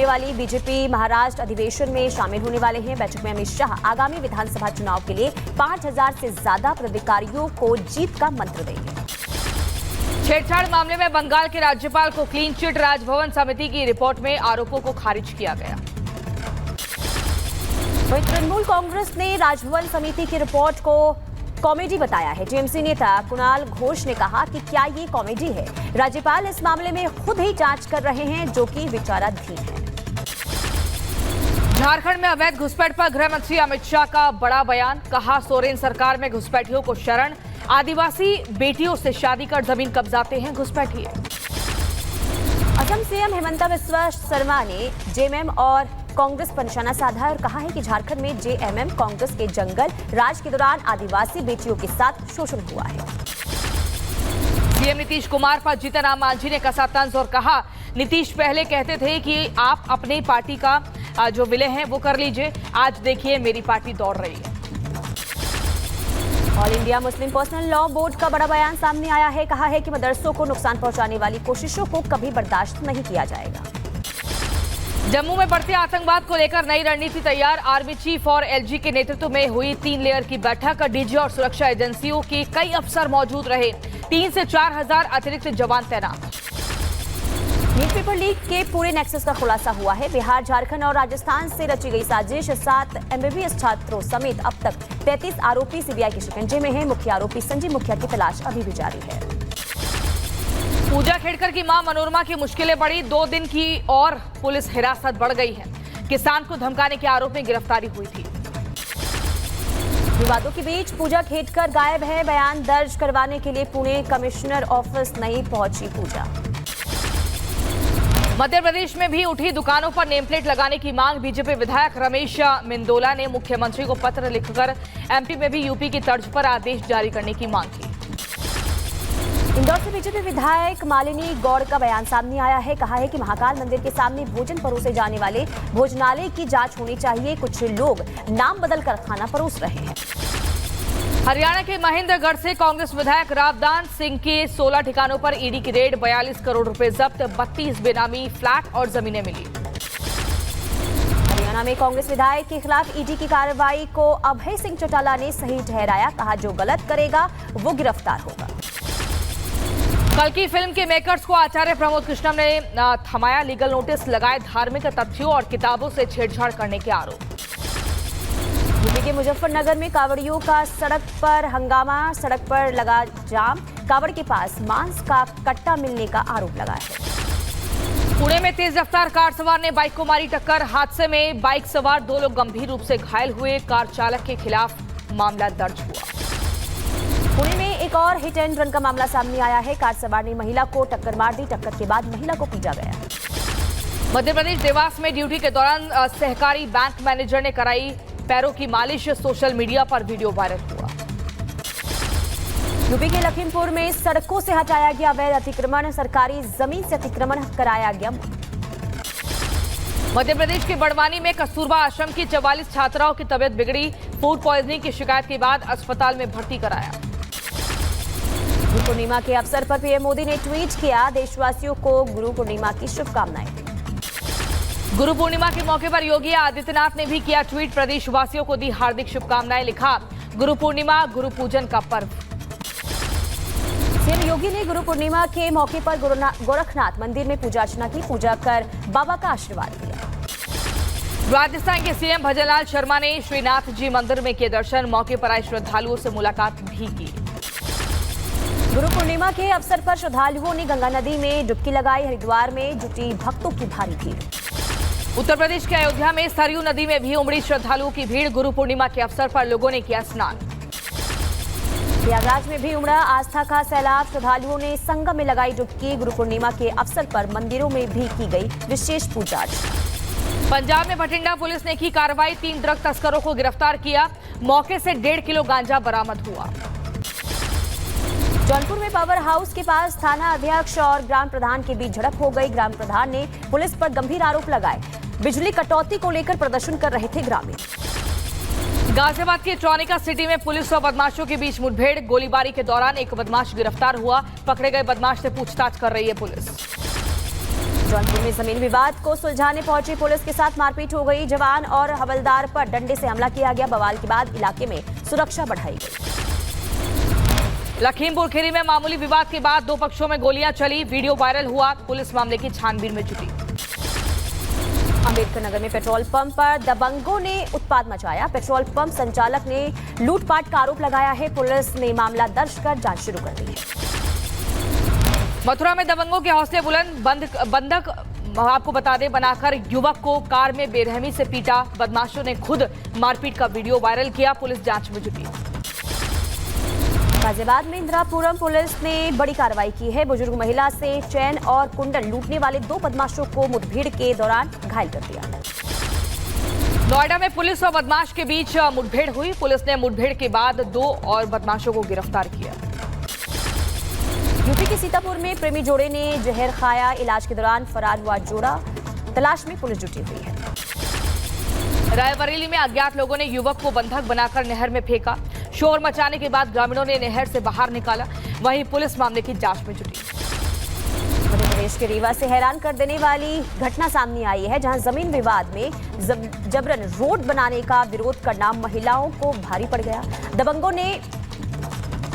होने वाली बीजेपी महाराष्ट्र अधिवेशन में शामिल होने वाले हैं। बैठक में अमित शाह आगामी विधानसभा चुनाव के लिए 5000 से ज्यादा पदाधिकारियों को जीत का मंत्र देंगे। छेड़छाड़ मामले में बंगाल के राज्यपाल को क्लीन चिट, राजभवन समिति की रिपोर्ट में आरोपों को खारिज किया गया। वहीं तृणमूल कांग्रेस ने राजभवन समिति की रिपोर्ट को कॉमेडी बताया है। टीएमसी नेता कुणाल घोष ने कहा कि क्या ये कॉमेडी है। राज्यपाल इस मामले में खुद ही जांच कर रहे हैं, जो कि विचाराधीन है। झारखंड में अवैध घुसपैठ पर गृह मंत्री अमित शाह का बड़ा बयान। कहा, सोरेन सरकार में घुसपैठियों को शरण, आदिवासी बेटियों से शादी कर जमीन कब्जाते हैं घुसपैठिए। असम सीएम हिमंता बिस्वा शर्मा ने जेएमएम और कांग्रेस पर निशाना साधा और कहा है कि झारखंड में जेएमएम कांग्रेस के जंगल राज के दौरान आदिवासी बेटियों के साथ शोषण हुआ है। सीएम नीतीश कुमार पर जीतन राम मांझी ने कसा तंज और कहा, नीतीश पहले कहते थे कि आप अपनी पार्टी का जो विलय है वो कर लीजिए, आज देखिए मेरी पार्टी दौड़ रही है। All India Muslim personal law board का बड़ा बयान सामने आया है। कहा है कि मदरसों को नुकसान पहुंचाने वाली कोशिशों को कभी बर्दाश्त नहीं किया जाएगा। जम्मू में बढ़ते आतंकवाद को लेकर नई रणनीति तैयार। आर्मी चीफ और एलजी के नेतृत्व में हुई 3 लेयर की बैठक। डीजी और सुरक्षा एजेंसियों के कई अफसर मौजूद रहे। 3 से 4000 अतिरिक्त जवान तैनात। न्यूज़पेपर लीक के पूरे नेक्सस का खुलासा हुआ है। बिहार, झारखंड और राजस्थान से रची गई साजिश। 7 एमबीबीएस छात्रों समेत अब तक 33 आरोपी सीबीआई के शिकंजे में हैं। मुख्य आरोपी संजीव मुखिया की तलाश अभी भी जारी है। पूजा खेड़कर की मां मनोरमा की मुश्किलें बढ़ी। 2 दिन की और पुलिस हिरासत बढ़ गई है। किसान को धमकाने के आरोप में गिरफ्तारी हुई थी। विवादों के बीच पूजा खेड़कर गायब है। बयान दर्ज करवाने के लिए पुणे कमिश्नर ऑफिस नहीं पहुंची पूजा। मध्य प्रदेश में भी उठी दुकानों पर नेम प्लेट लगाने की मांग। बीजेपी विधायक रमेश मिंदोला ने मुख्यमंत्री को पत्र लिखकर एमपी में भी यूपी की तर्ज पर आदेश जारी करने की मांग की। इंदौर से बीजेपी विधायक मालिनी गौड़ का बयान सामने आया है। कहा है कि महाकाल मंदिर के सामने भोजन परोसे जाने वाले भोजनालय की जांच होनी चाहिए। कुछ लोग नाम बदलकर खाना परोस रहे हैं। हरियाणा के महेंद्रगढ़ से कांग्रेस विधायक रावदान सिंह के 16 ठिकानों पर ईडी की रेड। 42 करोड़ रुपए जब्त, 32 बेनामी फ्लैट और जमीनें मिली। हरियाणा में कांग्रेस विधायक के खिलाफ ईडी की कार्रवाई को अभय सिंह चौटाला ने सही ठहराया। कहा, जो गलत करेगा वो गिरफ्तार होगा। कल की फिल्म के मेकर्स को आचार्य प्रमोद कृष्णम ने थमाया। लीगल नोटिस लगाए। धार्मिक तथ्यों और किताबों से छेड़छाड़ करने के आरोप। यूपी के मुजफ्फरनगर में कावड़ियों का सड़क पर हंगामा। सड़क पर लगा जाम। कावड़ के पास मांस का कट्टा मिलने का आरोप लगा है। पुणे में तेज रफ्तार कार सवार ने बाइक को मारी टक्कर। हादसे में बाइक सवार 2 लोग गंभीर रूप से घायल हुए। कार चालक के खिलाफ मामला दर्ज हुआ। पुणे में एक और हिट एंड रन का मामला सामने आया है। कार सवार ने महिला को टक्कर मार दी। टक्कर के बाद महिला को पीटा गया। मध्य प्रदेश देवास में ड्यूटी के दौरान सहकारी बैंक मैनेजर ने कराई पैरों की मालिश। सोशल मीडिया पर वीडियो वायरल हुआ। यूपी के लखीमपुर में सड़कों से हटाया गया अवैध अतिक्रमण। सरकारी जमीन से अतिक्रमण कराया गया। मध्य प्रदेश के बड़वानी में कस्तूरबा आश्रम की 44 छात्राओं की तबीयत बिगड़ी। फूड पॉइजनिंग की शिकायत के बाद अस्पताल में भर्ती कराया। गुरु पूर्णिमा के अवसर पर पीएम मोदी ने ट्वीट किया, देशवासियों को गुरु पूर्णिमा की शुभकामनाएं। गुरु पूर्णिमा के मौके पर योगी आदित्यनाथ ने भी किया ट्वीट। प्रदेशवासियों को दी हार्दिक शुभकामनाएं। लिखा, गुरु पूर्णिमा गुरु पूजन का पर्व। सीएम योगी ने गुरु पूर्णिमा के मौके पर गोरखनाथ मंदिर में पूजा अर्चना की। पूजा कर बाबा का आशीर्वाद लिया। राजस्थान के सीएम भजनलाल शर्मा ने श्रीनाथ जी मंदिर में किए दर्शन। मौके पर आए श्रद्धालुओं से मुलाकात भी की। गुरु पूर्णिमा के अवसर पर श्रद्धालुओं ने गंगा नदी में डुबकी लगाई। हरिद्वार में जुटी भक्तों की भारी भीड़। उत्तर प्रदेश के अयोध्या में सरयू नदी में भी उमड़ी श्रद्धालुओं की भीड़। गुरु पूर्णिमा के अवसर पर लोगों ने किया स्नान। प्रयागराज में भी उमड़ा आस्था का सैलाब। श्रद्धालुओं ने संगम में लगाई डुबकी। गुरु पूर्णिमा के अवसर पर मंदिरों में भी की गई विशेष पूजा अर्चना। पंजाब में भटिंडा पुलिस ने की कार्रवाई। 3 ड्रग तस्करों को गिरफ्तार किया। मौके से 1.5 किलो गांजा बरामद हुआ। जौनपुर में पावर हाउस के पास थाना अध्यक्ष और ग्राम प्रधान के बीच झड़प हो गई। ग्राम प्रधान ने पुलिस पर गंभीर आरोप लगाए। बिजली कटौती को लेकर प्रदर्शन कर रहे थे ग्रामीण। गाजियाबाद के ट्रॉनिका सिटी में पुलिस और बदमाशों के बीच मुठभेड़। गोलीबारी के दौरान एक बदमाश गिरफ्तार हुआ। पकड़े गए बदमाश से पूछताछ कर रही है पुलिस। जौनपुर में जमीन विवाद को सुलझाने पहुंची पुलिस के साथ मारपीट हो गई। जवान और हवलदार पर डंडे से हमला किया गया। बवाल के बाद इलाके में सुरक्षा बढ़ाई गई। लखीमपुर खीरी में मामूली विवाद के बाद दो पक्षों में गोलियां चली, वीडियो वायरल हुआ। पुलिस मामले की छानबीन में जुटी। अंबेडकर नगर में पेट्रोल पंप पर दबंगों ने उत्पात मचाया। पेट्रोल पंप संचालक ने लूटपाट का आरोप लगाया है। पुलिस ने मामला दर्ज कर जांच शुरू कर दी है। मथुरा में दबंगों के हौसले बुलंद। बंधक आपको बता दें बनाकर युवक को कार में बेरहमी से पीटा। बदमाशों ने खुद मारपीट का वीडियो वायरल किया। पुलिस जांच में जुटी। गाजियाबाद में इंदिरापुरम पुलिस ने बड़ी कार्रवाई की है। बुजुर्ग महिला से चैन और कुंडल लूटने वाले दो बदमाशों को मुठभेड़ के दौरान घायल कर दिया। नोएडा में पुलिस और बदमाश के बीच मुठभेड़ हुई। पुलिस ने मुठभेड़ के बाद दो और बदमाशों को गिरफ्तार किया। यूपी के सीतापुर में प्रेमी जोड़े ने जहर खाया। इलाज के दौरान फरार हुआ जोड़ा। तलाश में पुलिस जुटी हुई है। रायबरेली में अज्ञात लोगों ने युवक को बंधक बनाकर नहर में फेंका। शोर मचाने के बाद ग्रामीणों ने नहर से बाहर निकाला। वहीं पुलिस मामले की जांच में जुटी। मध्य प्रदेश के रीवा से हैरान कर देने वाली घटना सामने आई है, जहां जमीन विवाद में जबरन रोड बनाने का विरोध करना महिलाओं को भारी पड़ गया। दबंगों ने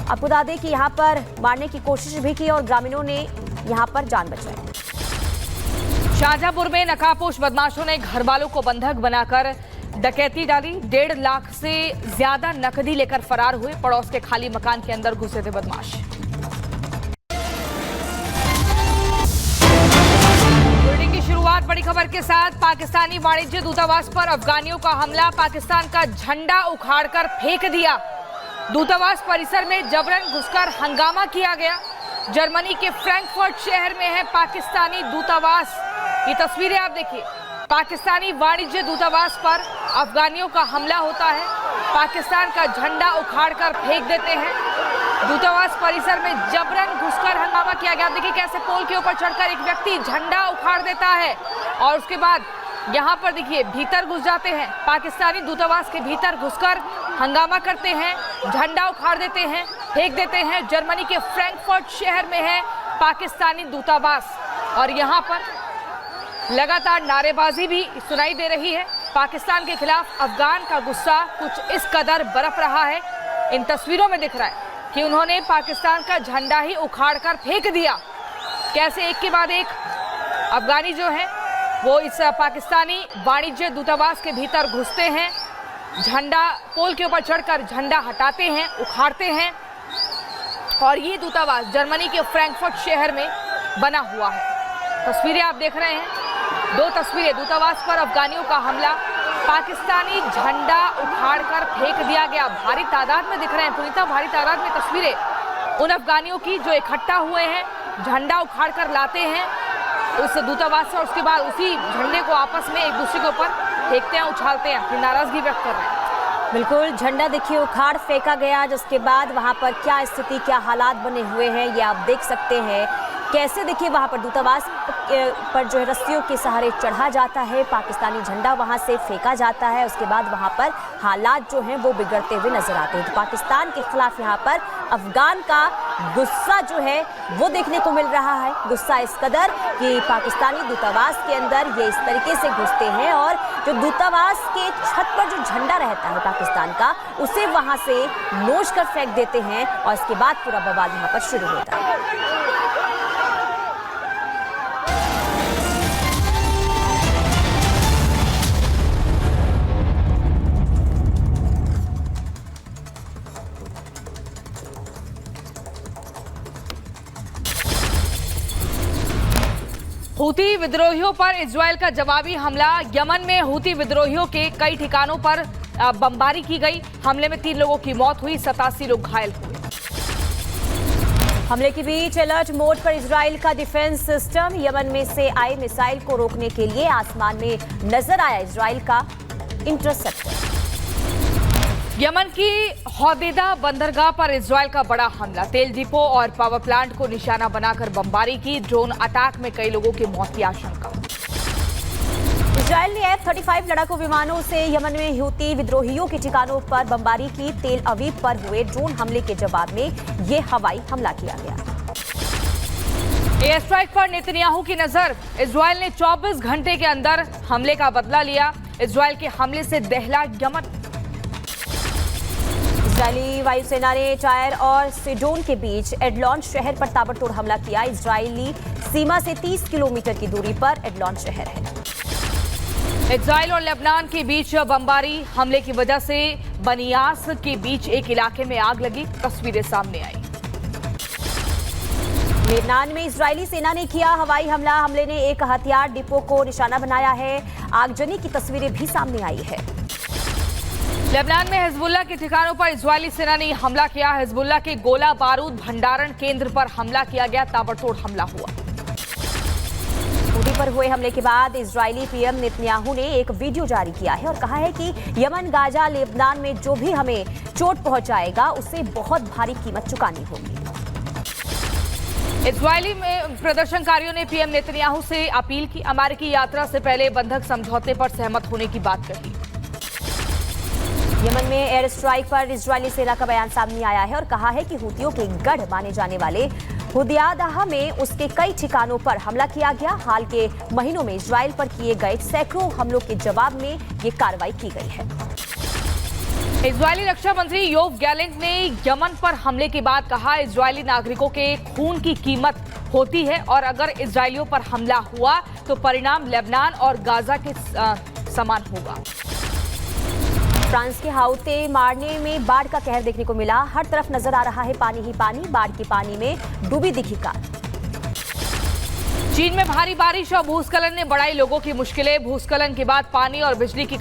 आपको बता दें कि यहां पर मारने की कोशिश भी की और ग्रामीणों ने यहां पर जान बचाई। शाहजहांपुर में नकाबपोश बदमाशों ने घर वालों को बंधक बनाकर डकैती डाली। 1.5 लाख से ज्यादा नकदी लेकर फरार हुए। पड़ोस के खाली मकान के अंदर घुसे थे बदमाश। बुलेटिन की शुरुआत बड़ी खबर के साथ। पाकिस्तानी वाणिज्य दूतावास पर अफगानियों का हमला। पाकिस्तान का झंडा उखाड़कर फेंक दिया। दूतावास परिसर में जबरन घुसकर हंगामा किया गया। जर्मनी के फ्रैंकफर्ट शहर में है पाकिस्तानी दूतावास। ये तस्वीरें आप देखिए। पाकिस्तानी वाणिज्य दूतावास पर अफगानियों का हमला होता है। पाकिस्तान का झंडा उखाड़कर फेंक देते हैं। दूतावास परिसर में जबरन घुसकर हंगामा किया गया। देखिए कैसे पोल के ऊपर चढ़कर एक व्यक्ति झंडा उखाड़ देता है और उसके बाद यहाँ पर देखिए भीतर घुस जाते हैं। पाकिस्तानी दूतावास के भीतर घुसकर हंगामा करते हैं, झंडा उखाड़ देते हैं, फेंक देते हैं। जर्मनी के फ्रैंकफर्ट शहर में है पाकिस्तानी दूतावास और यहाँ पर लगातार नारेबाजी भी सुनाई दे रही है। पाकिस्तान के खिलाफ अफगान का गुस्सा कुछ इस कदर बरप रहा है। इन तस्वीरों में दिख रहा है कि उन्होंने पाकिस्तान का झंडा ही उखाड़कर फेंक दिया। कैसे एक के बाद एक अफगानी जो है वो इस पाकिस्तानी वाणिज्य दूतावास के भीतर घुसते हैं, झंडा पोल के ऊपर चढ़कर झंडा हटाते हैं, उखाड़ते हैं। और ये दूतावास जर्मनी के फ्रैंकफर्ट शहर में बना हुआ है। तस्वीरें आप देख रहे हैं। दो तस्वीरें। दूतावास पर अफगानियों का हमला, पाकिस्तानी झंडा उखाड़कर फेंक दिया गया। भारी तादाद में दिख रहे हैं पुनीता, भारी तादाद में तस्वीरें उन अफगानियों की जो इकट्ठा हुए हैं, झंडा उखाड़कर लाते हैं उस दूतावास से और उसके बाद उसी झंडे को आपस में एक दूसरे के ऊपर फेंकते हैं, उछालते हैं, अपनी नाराजगी व्यक्त कर रहे हैं। बिल्कुल, झंडा देखिए उखाड़ फेंका गया, जिसके बाद वहां पर क्या स्थिति, क्या हालात बने हुए हैं ये आप देख सकते हैं। कैसे देखिए वहां पर दूतावास पर जो है रस्सियों के सहारे चढ़ा जाता है, पाकिस्तानी झंडा वहां से फेंका जाता है, उसके बाद वहां पर हालात जो हैं वो बिगड़ते हुए नजर आते हैं। तो पाकिस्तान के खिलाफ यहाँ पर अफगान का गुस्सा जो है वो देखने को मिल रहा है। गुस्सा इस कदर कि पाकिस्तानी दूतावास के अंदर ये इस तरीके से घुसते हैं और जो दूतावास के छत पर जो झंडा रहता है पाकिस्तान का, उसे वहां से नोच कर फेंक देते हैं और इसके बाद पूरा बवाल यहाँ पर शुरू होता है। हूती विद्रोहियों पर इजरायल का जवाबी हमला। यमन में हूती विद्रोहियों के कई ठिकानों पर बमबारी की गई। हमले में 3 लोगों की मौत हुई, 87 लोग घायल हुए। हमले के बीच अलर्ट मोड पर इजराइल का डिफेंस सिस्टम। यमन में से आई मिसाइल को रोकने के लिए आसमान में नजर आया इजराइल का इंटरसेप्टर। यमन की हौदेदा बंदरगाह पर इजरायल का बड़ा हमला। तेल डिपो और पावर प्लांट को निशाना बनाकर बमबारी की। ड्रोन अटैक में कई लोगों की मौत की आशंका। इजरायल ने F-35 लड़ाकू विमानों से यमन में हूती विद्रोहियों के ठिकानों पर बमबारी की। तेल अवीव पर हुए ड्रोन हमले के जवाब में ये हवाई हमला किया गया। एयर स्ट्राइक पर नेतन्याहू की नजर। इजराइल ने 24 घंटे के अंदर हमले का बदला लिया। इजराइल के हमले से दहला यमन। इजरायली वायुसेना ने टायर और सिडोन के बीच एडलॉन शहर पर ताबड़तोड़ हमला किया। इजरायली सीमा से 30 किलोमीटर की दूरी पर एडलॉन शहर है। इजराइल और लेबनान के बीच बमबारी। हमले की वजह से बनियास के बीच एक इलाके में आग लगी। तस्वीरें सामने आई। लेबनान में इजरायली सेना ने किया हवाई हमला। हमले ने एक हथियार डिपो को निशाना बनाया है। आगजनी की तस्वीरें भी सामने आई है। लेबनान में हिजबुल्लाह के ठिकानों पर इजरायली सेना ने हमला किया। हिजबुल्लाह के गोला बारूद भंडारण केंद्र पर हमला किया गया। ताबड़तोड़ हमला हुआ। हूती पर हुए हमले के बाद इजरायली पीएम नेतन्याहू ने एक वीडियो जारी किया है और कहा है कि यमन, गाजा, लेबनान में जो भी हमें चोट पहुंचाएगा उसे बहुत भारी कीमत चुकानी होगी। इजरायली में प्रदर्शनकारियों ने पीएम नेतन्याहू से अपील की। अमेरिकी यात्रा से पहले बंधक समझौते पर सहमत होने की बात कही। यमन में एयर स्ट्राइक पर इजरायली सेना का बयान सामने आया है और कहा है कि हूतियों के गढ़ माने जाने वाले हुदयादाह में उसके कई ठिकानों पर हमला किया गया। हाल के महीनों में इजराइल पर किए गए सैकड़ों हमलों के जवाब में ये कार्रवाई की गई है। इजरायली रक्षा मंत्री योव गैलेंट ने यमन पर हमले के बाद कहा, इजरायली नागरिकों के खून की कीमत होती है और अगर इजरायलियों पर हमला हुआ तो परिणाम लेबनान और गाजा के समान होगा। फ्रांस के हाउते मारने में बाढ़ का कहर देखने को मिला। हर तरफ नजर आ रहा है पानी ही पानी। बाढ़ के पानी में डूबी दिखी कार। चीन में भारी बारिश और भूस्खलन ने बढ़ाई लोगों की मुश्किलें। भूस्खलन के बाद पानी और बिजली की